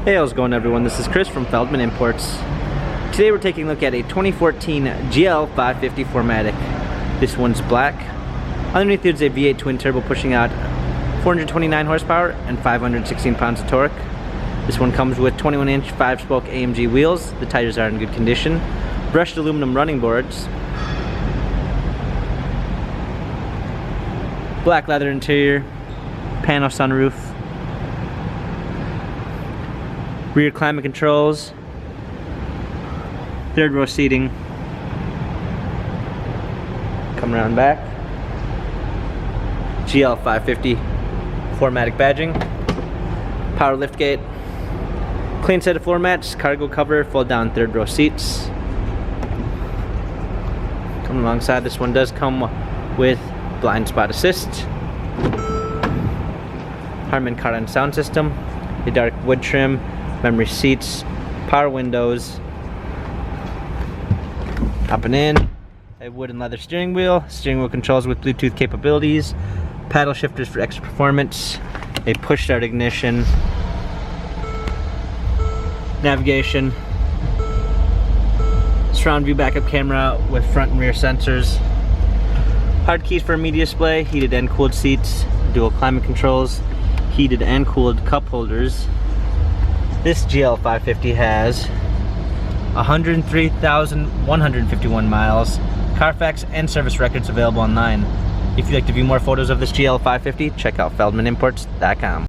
Hey, how's it going, everyone? This is Chris from Feldmann Imports. Today we're taking a look at a 2014 GL 550 4MATIC. This one's black. Underneath there's a V8 twin turbo pushing out 429 horsepower and 516 pounds of torque. This one comes with 21-inch 5-spoke AMG wheels. The tires are in good condition. Brushed aluminum running boards. Black leather interior. Pano sunroof. Rear climate controls, third row seating, come around back, GL 550 4MATIC badging, power liftgate, clean set of floor mats, cargo cover, fold down third row seats. Coming alongside, this one does come with blind spot assist, Harman Kardon sound system, a dark wood trim, memory seats, power windows, hopping in, a wood and leather steering wheel controls with Bluetooth capabilities, paddle shifters for extra performance, a push start ignition, navigation, surround view backup camera with front and rear sensors, hard keys for a media display, heated and cooled seats, dual climate controls, heated and cooled cup holders. This GL 550 has 103,151 miles, Carfax and service records available online. If you'd like to view more photos of this GL 550, check out feldmanimports.com.